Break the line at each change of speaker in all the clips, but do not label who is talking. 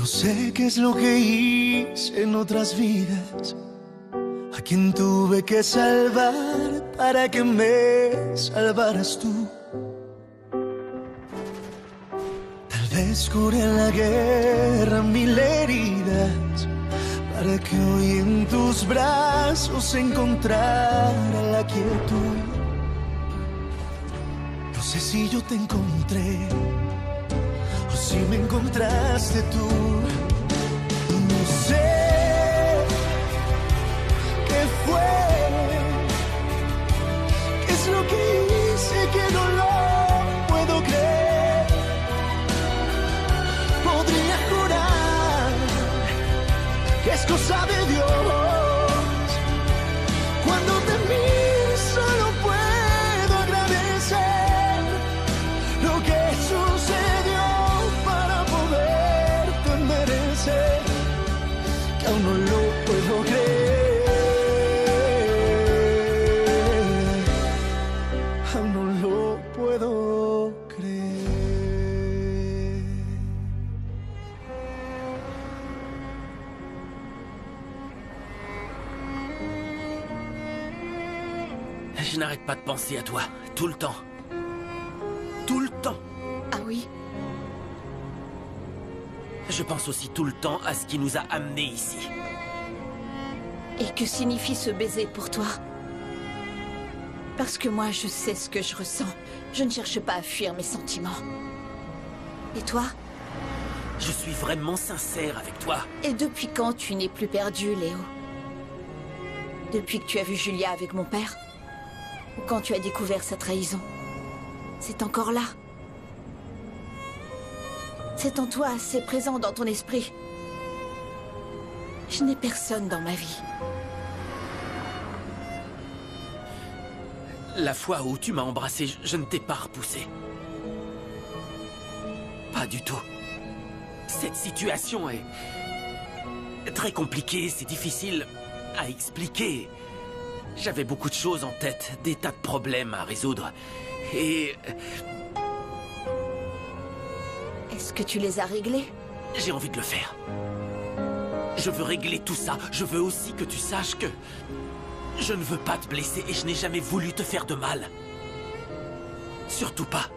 No sé qué es lo que hice en otras vidas, a quien tuve que salvar para que me salvaras tú. Tal vez curé en la guerra mil heridas, para que hoy en tus brazos encontrara la quietud. No sé si yo te encontré o si me encontraste tú. No sé qué fue, qué es lo que hice que no lo puedo creer. Podría jurar que es cosa de Dios. Cuando te miro solo puedo agradecer lo que sucedió para poderte merecer, que aún no lo puedo creer, aún no lo puedo creer.
Je n'arrête pas de penser à toi, tout le temps. Tout le temps.
Ah oui?
Je pense aussi tout le temps à ce qui nous a amenés ici.
Et que signifie ce baiser pour toi? Parce que moi, je sais ce que je ressens. Je ne cherche pas à fuir mes sentiments. Et toi?
Je suis vraiment sincère avec toi.
Et depuis quand tu n'es plus perdu, Léo? Depuis que tu as vu Julia avec mon père? Ou quand tu as découvert sa trahison? C'est encore là. C'est en toi, c'est présent dans ton esprit. Je n'ai personne dans ma vie.
La fois où tu m'as embrassé, je ne t'ai pas repoussé. Pas du tout. Cette situation est très compliquée, c'est difficile à expliquer. J'avais beaucoup de choses en tête, des tas de problèmes à résoudre. Et
Est-ce que tu les as réglés?
j'ai envie de le faire. Je veux régler tout ça. Je veux aussi que tu saches que je ne veux pas te blesser et je n'ai jamais voulu te faire de mal. Surtout pas.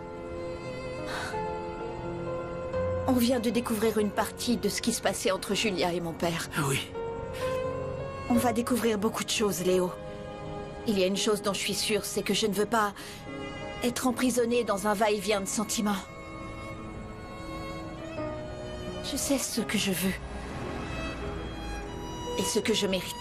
On vient de découvrir une partie de ce qui se passait entre Julia et mon père.
Oui.
On va découvrir beaucoup de choses, Léo. Il y a une chose dont je suis sûre, c'est que je ne veux pas être emprisonnée dans un va-et-vient de sentiments. Je sais ce que je veux. Et ce que je mérite.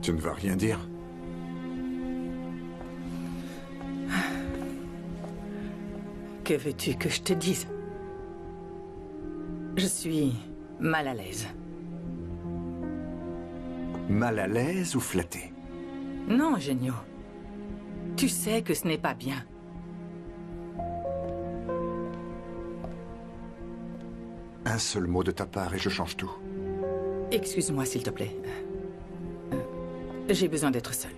Tu ne vas rien dire?
Que veux-tu que je te dise? Je suis mal à l'aise.
Mal à l'aise ou flatté?
Non, Genio. Tu sais que ce n'est pas bien.
Un seul mot de ta part et je change tout.
Excuse-moi, s'il te plaît. J'ai besoin d'être seul.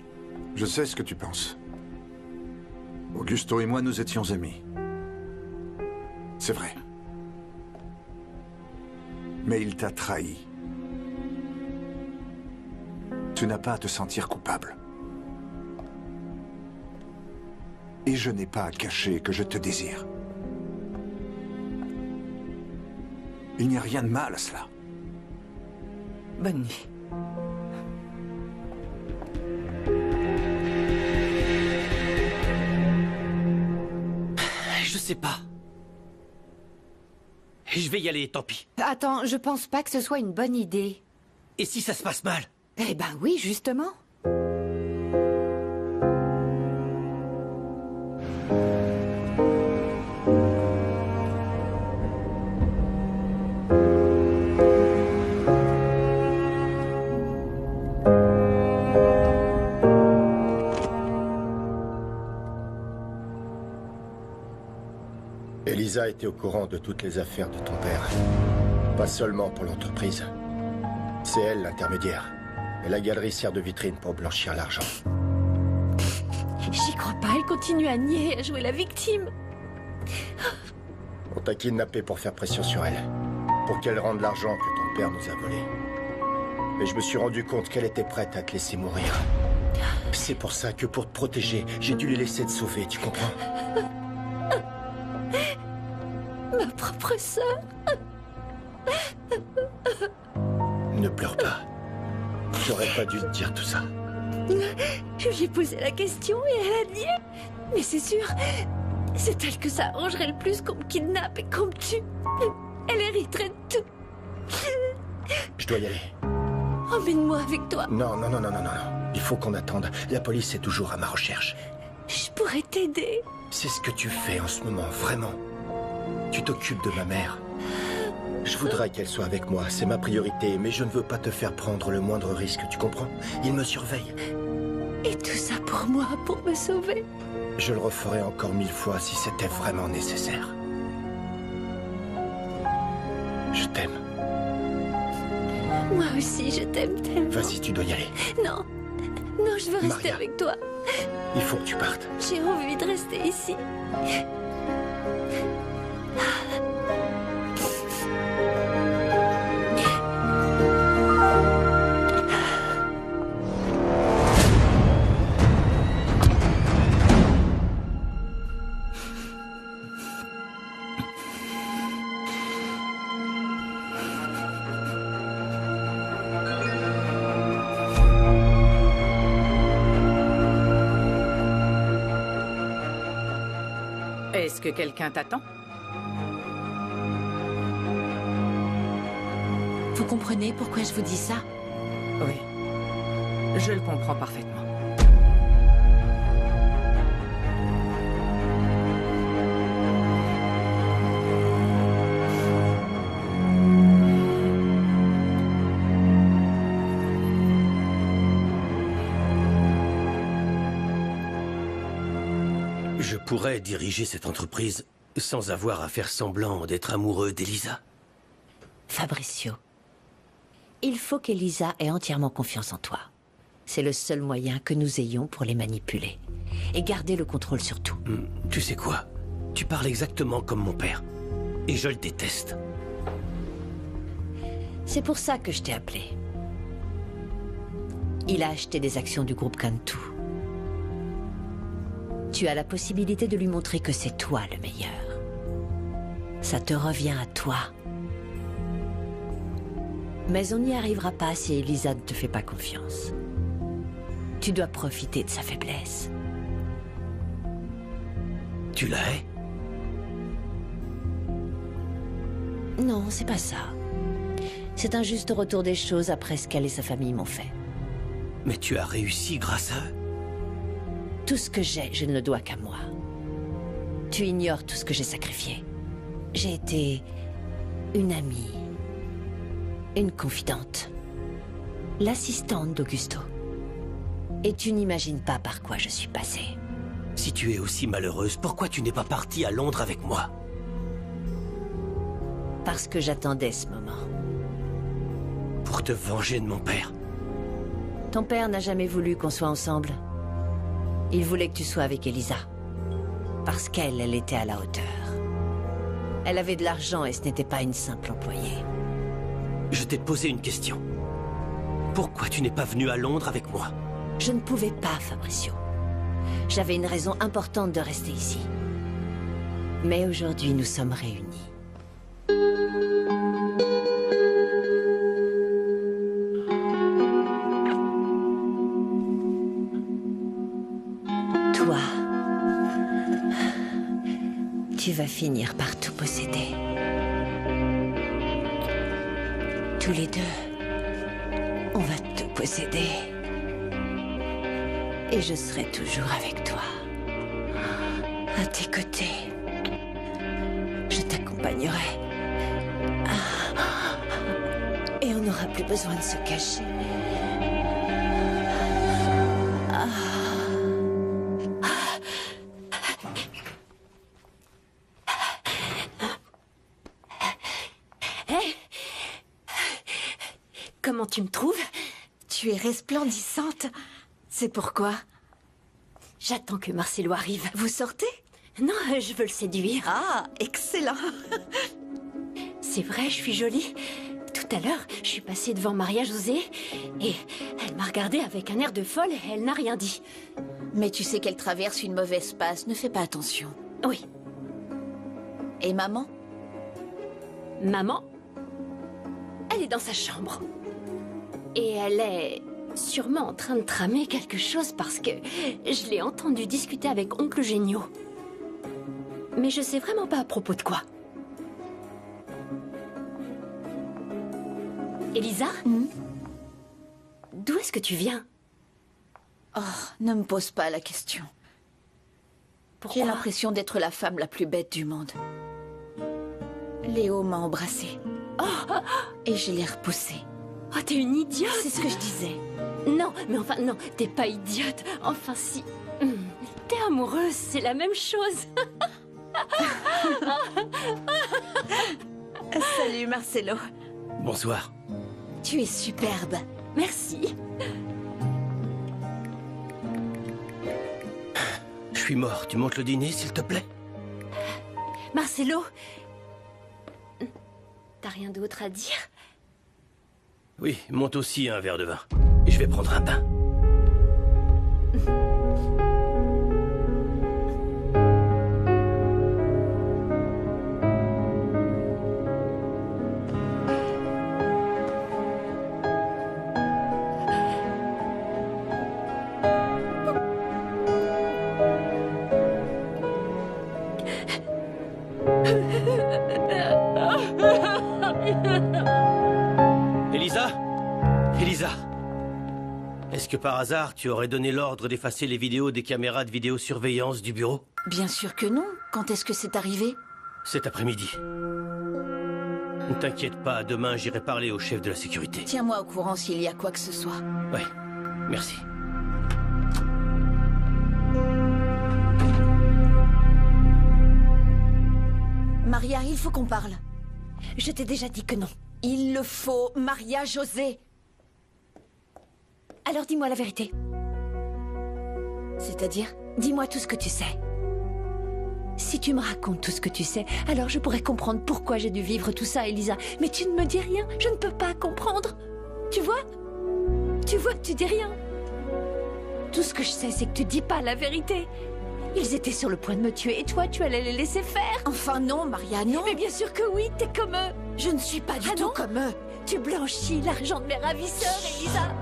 Je sais ce que tu penses. Augusto et moi, nous étions amis. C'est vrai. Mais il t'a trahi. Tu n'as pas à te sentir coupable. Et je n'ai pas à cacher que je te désire. Il n'y a rien de mal à cela.
Bonne nuit.
Je sais pas. Je vais y aller, tant pis.
Attends, je pense pas que ce soit une bonne idée.
Et si ça se passe mal?
Eh ben oui, justement.
Elisa était au courant de toutes les affaires de ton père. Pas seulement pour l'entreprise. C'est elle l'intermédiaire. Et la galerie sert de vitrine pour blanchir l'argent.
J'y crois pas, elle continue à nier, à jouer la victime.
On t'a kidnappé pour faire pression sur elle. Pour qu'elle rende l'argent que ton père nous a volé. Et je me suis rendu compte qu'elle était prête à te laisser mourir. C'est pour ça que pour te protéger, j'ai dû les laisser te sauver, tu comprends?
Ma propre sœur.
Ne pleure pas. J'aurais pas dû te dire tout ça.
Je lui ai posé la question et elle a nié. Mais c'est sûr, c'est elle que ça arrangerait le plus qu'on me kidnappe et qu'on me tue. Elle hériterait de tout.
Je dois y aller.
Emmène-moi avec toi.
Non. Il faut qu'on attende. La police est toujours à ma recherche.
Je pourrais t'aider.
C'est ce que tu fais en ce moment, vraiment. Tu t'occupes de ma mère. Je voudrais qu'elle soit avec moi, c'est ma priorité, mais je ne veux pas te faire prendre le moindre risque, tu comprends? Il me surveille.
Et tout ça pour moi, pour me sauver.
Je le referai encore 1000 fois si c'était vraiment nécessaire. Je t'aime.
Moi aussi, je t'aime tellement.
Vas-y, tu dois y aller.
Non, je veux rester
Maria.
avec toi.
Il faut que tu partes.
J'ai envie de rester ici.
Est-ce que quelqu'un t'attend?
Vous comprenez pourquoi je vous dis ça?
Oui. Je le comprends parfaitement.
Je pourrais diriger cette entreprise sans avoir à faire semblant d'être amoureux d'Elisa.
Fabricio, il faut qu'Elisa ait entièrement confiance en toi. C'est le seul moyen que nous ayons pour les manipuler. Et garder le contrôle sur tout.
Tu sais quoi? Tu parles exactement comme mon père. Et je le déteste.
C'est pour ça que je t'ai appelé. Il a acheté des actions du groupe Cantu. Tu as la possibilité de lui montrer que c'est toi le meilleur. Ça te revient à toi. Mais on n'y arrivera pas si Elisa ne te fait pas confiance. Tu dois profiter de sa faiblesse.
Tu la hais?
Non, c'est pas ça. C'est un juste retour des choses après ce qu'elle et sa famille m'ont fait.
Mais tu as réussi grâce à eux.
Tout ce que j'ai, je ne le dois qu'à moi. Tu ignores tout ce que j'ai sacrifié. J'ai été une amie, une confidente, l'assistante d'Augusto. Et tu n'imagines pas par quoi je suis passée.
Si tu es aussi malheureuse, pourquoi tu n'es pas partie à Londres avec moi?
Parce que j'attendais ce moment.
Pour te venger de mon père.
Ton père n'a jamais voulu qu'on soit ensemble. Il voulait que tu sois avec Elisa. Parce elle était à la hauteur. Elle avait de l'argent et ce n'était pas une simple employée.
Je t'ai posé une question. Pourquoi tu n'es pas venu à Londres avec moi?
Je ne pouvais pas, Fabricio. J'avais une raison importante de rester ici. Mais aujourd'hui, nous sommes réunis. Toi, tu vas finir par tout posséder. Tous les deux, on va tout posséder. Et je serai toujours avec toi. À tes côtés. Je t'accompagnerai. Et on n'aura plus besoin de se cacher.
comment tu me trouves?
Tu es resplendissante. C'est pourquoi?
J'attends que Marcelo arrive.
Vous sortez?
Non, je veux le séduire.
Ah, excellent.
C'est vrai, je suis jolie. Tout à l'heure, je suis passée devant Maria José et elle m'a regardée avec un air de folle et elle n'a rien dit.
Mais tu sais qu'elle traverse une mauvaise passe, ne fais pas attention.
Oui.
Et maman?
Maman, elle est dans sa chambre. Et elle est sûrement en train de tramer quelque chose parce que je l'ai entendue discuter avec Oncle Genio. Mais je sais vraiment pas à propos de quoi. Elisa? D'où est-ce que tu viens?
Oh, ne me pose pas la question.
Pourquoi?
J'ai l'impression d'être la femme la plus bête du monde. Léo m'a embrassée. Et je l'ai repoussée.
Oh, t'es une idiote!
C'est ce que je disais.
Non, mais enfin, non, t'es pas idiote. Enfin, si. T'es amoureuse, c'est la même chose.
Salut Marcelo.
Bonsoir.
Tu es superbe.
Merci.
Je suis mort. Tu montes le dîner, s'il te plaît?
Marcelo, t'as rien d'autre à dire?
Oui, monte aussi un verre de vin. Et je vais prendre un bain. Elisa, est-ce que par hasard, tu aurais donné l'ordre d'effacer les vidéos des caméras de vidéosurveillance du bureau?
Bien sûr que non. Quand est-ce que c'est arrivé?
Cet après-midi. Ne t'inquiète pas, demain j'irai parler au chef de la sécurité.
Tiens-moi au courant s'il y a quoi que ce soit.
Ouais, merci.
Maria, il faut qu'on parle.
Je t'ai déjà dit que non.
Il le faut, Maria José.
Alors dis-moi la vérité.
C'est-à-dire?
Dis-moi tout ce que tu sais. Si tu me racontes tout ce que tu sais, alors je pourrais comprendre pourquoi j'ai dû vivre tout ça, Elisa. Mais tu ne me dis rien, je ne peux pas comprendre. Tu vois? Tu vois que tu dis rien. Tout ce que je sais, c'est que tu dis pas la vérité. Ils étaient sur le point de me tuer et toi, tu allais les laisser faire.
Enfin non, Maria, non.
Mais bien sûr que oui, t'es comme eux.
Je ne suis pas du tout comme eux.
Tu blanchis l'argent de mes ravisseurs, Elisa.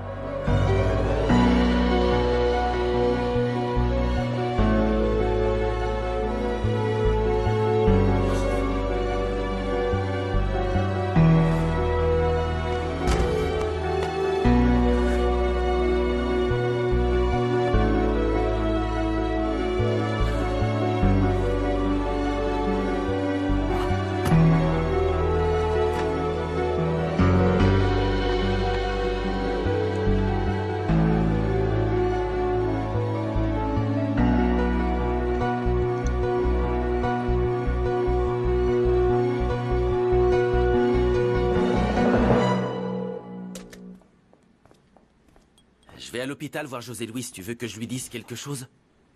Je vais à l'hôpital voir José Luis. Tu veux que je lui dise quelque chose?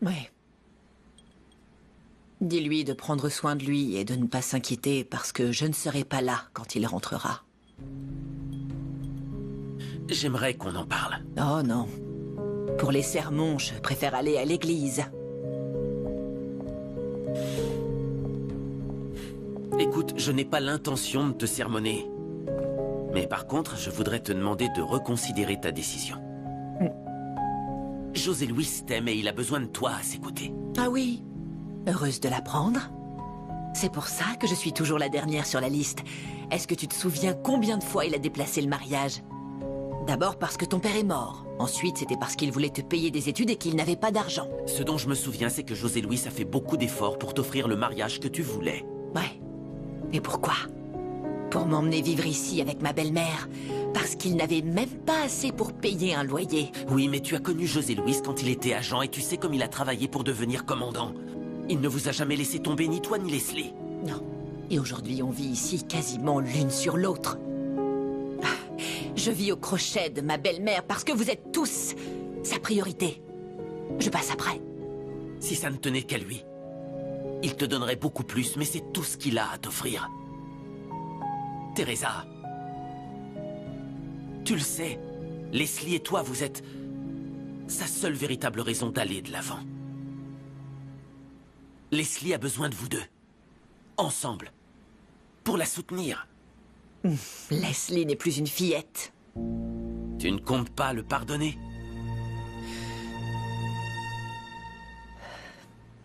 Ouais. Dis-lui de prendre soin de lui et de ne pas s'inquiéter parce que je ne serai pas là quand il rentrera.
J'aimerais qu'on en parle.
Oh non. Pour les sermons, je préfère aller à l'église.
Écoute, je n'ai pas l'intention de te sermonner. Mais par contre, je voudrais te demander de reconsidérer ta décision. José Luis t'aime et il a besoin de toi à ses côtés.
Ah oui? Heureuse de l'apprendre. C'est pour ça que je suis toujours la dernière sur la liste. Est-ce que tu te souviens combien de fois il a déplacé le mariage? D'abord parce que ton père est mort. Ensuite, c'était parce qu'il voulait te payer des études et qu'il n'avait pas d'argent.
Ce dont je me souviens, c'est que José Luis a fait beaucoup d'efforts pour t'offrir le mariage que tu voulais.
Ouais. Et pourquoi? Pour m'emmener vivre ici avec ma belle-mère. Parce qu'il n'avait même pas assez pour payer un loyer.
Oui, mais tu as connu José Luis quand il était agent et tu sais comme il a travaillé pour devenir commandant. Il ne vous a jamais laissé tomber, ni toi ni Leslie.
Non. Et aujourd'hui, on vit ici quasiment l'une sur l'autre. Je Je vis au crochet de ma belle-mère parce que vous êtes tous sa priorité. Je passe après.
Si ça ne tenait qu'à lui, il te donnerait beaucoup plus, mais c'est tout ce qu'il a à t'offrir. Teresa, tu le sais, Leslie et toi, vous êtes sa seule véritable raison d'aller de l'avant. Leslie a besoin de vous deux, ensemble, pour la soutenir.
Leslie n'est plus une fillette.
Tu ne comptes pas le pardonner?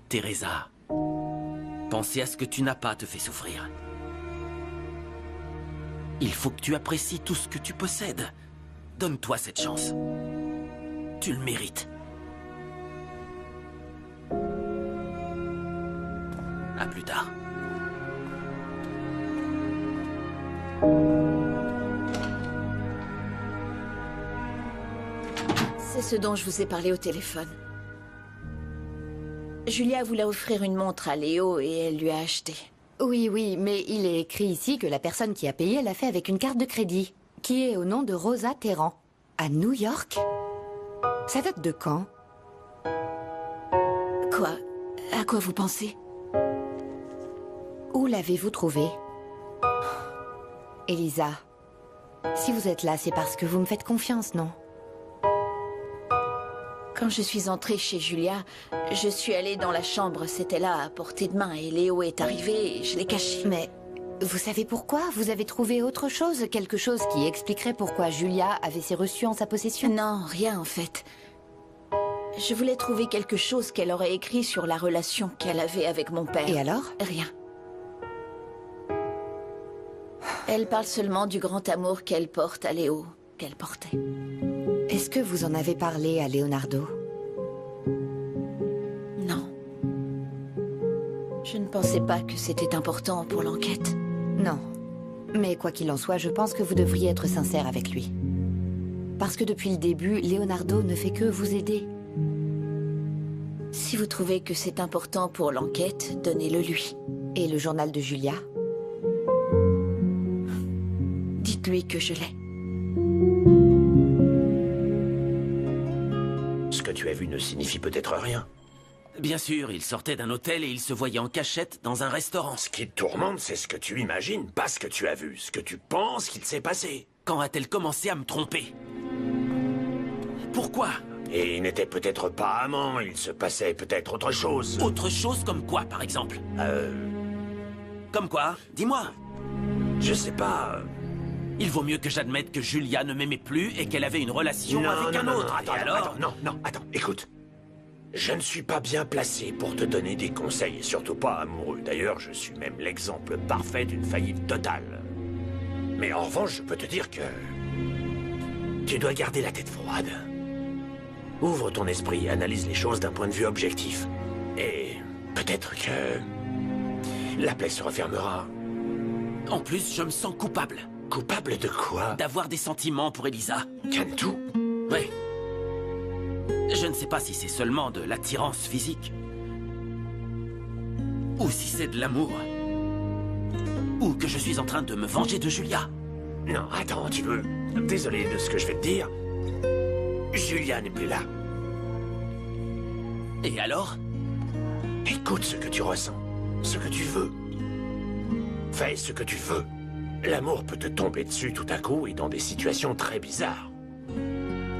Teresa, penser à ce que tu n'as pas te fait souffrir. Il faut que tu apprécies tout ce que tu possèdes. Donne-toi cette chance. Tu le mérites. À plus tard.
C'est ce dont je vous ai parlé au téléphone. Julia voulait offrir une montre à Léo et elle lui a acheté.
Oui, oui, mais il est écrit ici que la personne qui a payé l'a fait avec une carte de crédit, qui est au nom de Rosa Terran. À New York? Ça date de quand?
Quoi? À quoi vous pensez?
Où l'avez-vous trouvée? Elisa, si vous êtes là, c'est parce que vous me faites confiance, non?
Quand je suis entrée chez Julia, je suis allée dans la chambre, c'était là, à portée de main, et Léo est arrivé et je l'ai caché.
Mais vous savez pourquoi? Vous avez trouvé autre chose? Quelque chose qui expliquerait pourquoi Julia avait ses reçus en sa possession?
Non, rien en fait. Je voulais trouver quelque chose qu'elle aurait écrit sur la relation qu'elle avait avec mon père.
Et alors?
Rien. Elle parle seulement du grand amour qu'elle porte à Léo, qu'elle portait.
Est-ce que vous en avez parlé à Leonardo?
Non. Je ne pensais pas que c'était important pour l'enquête.
Non. Mais quoi qu'il en soit, je pense que vous devriez être sincère avec lui. Parce que depuis le début, Leonardo ne fait que vous aider.
Si vous trouvez que c'est important pour l'enquête, donnez-le lui.
Et le journal de Julia?
Dites-lui que je l'ai.
Ce que tu as vu ne signifie peut-être rien.
Bien sûr, il sortait d'un hôtel et il se voyait en cachette dans un restaurant.
Ce qui te tourmente, c'est ce que tu imagines, pas ce que tu as vu, ce que tu penses qu'il s'est passé.
Quand a-t-elle commencé à me tromper? Pourquoi?
Et ils n'étaient peut-être pas amants, il se passait peut-être autre chose.
Autre chose comme quoi, par exemple? Comme quoi? Dis-moi.
Je sais pas.
Il vaut mieux que j'admette que Julia ne m'aimait plus et qu'elle avait une relation avec un autre.
Attends, écoute. Je ne suis pas bien placé pour te donner des conseils, et surtout pas amoureux. D'ailleurs, je suis même l'exemple parfait d'une faillite totale. Mais en revanche, je peux te dire que... tu dois garder la tête froide. Ouvre ton esprit, analyse les choses d'un point de vue objectif. Et peut-être que... la plaie se refermera.
En plus, je me sens coupable.
Coupable de quoi?
D'avoir des sentiments pour Elisa.
Cantu?
Oui. Je ne sais pas si c'est seulement de l'attirance physique. Ou si c'est de l'amour. Ou que je suis en train de me venger de Julia.
Non, attends, tu veux... Désolé de ce que je vais te dire. Julia n'est plus là.
Et alors?
Écoute ce que tu ressens. Ce que tu veux. Fais ce que tu veux. L'amour peut te tomber dessus tout à coup et dans des situations très bizarres.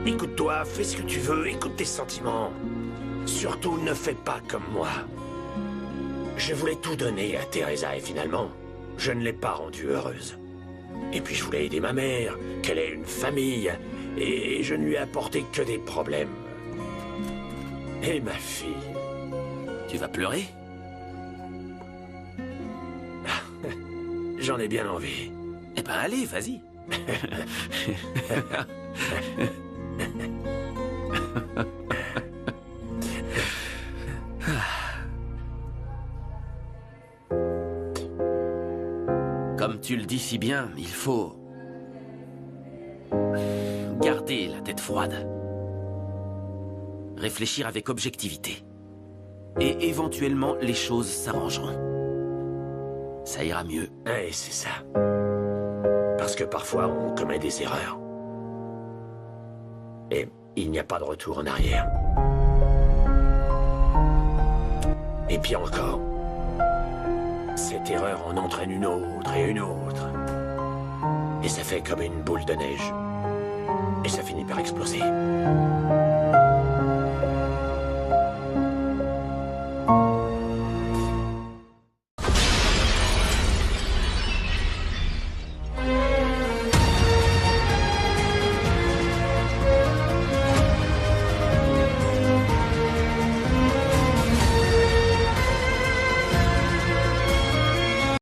Écoute-toi, fais ce que tu veux, écoute tes sentiments. Surtout, ne fais pas comme moi. Je voulais tout donner à Teresa et finalement, je ne l'ai pas rendue heureuse. Et puis je voulais aider ma mère, qu'elle ait une famille, et je ne lui ai apporté que des problèmes. Et ma fille...
Tu vas pleurer?
J'en ai bien envie.
Eh ben allez, vas-y. Comme tu le dis si bien, il faut... garder la tête froide. Réfléchir avec objectivité. Et éventuellement, les choses s'arrangeront. Ça ira mieux.
Ouais, c'est ça. Parce que parfois, on commet des erreurs. Et il n'y a pas de retour en arrière. Et puis encore, cette erreur en entraîne une autre et une autre. Et ça fait comme une boule de neige. Et ça finit par exploser.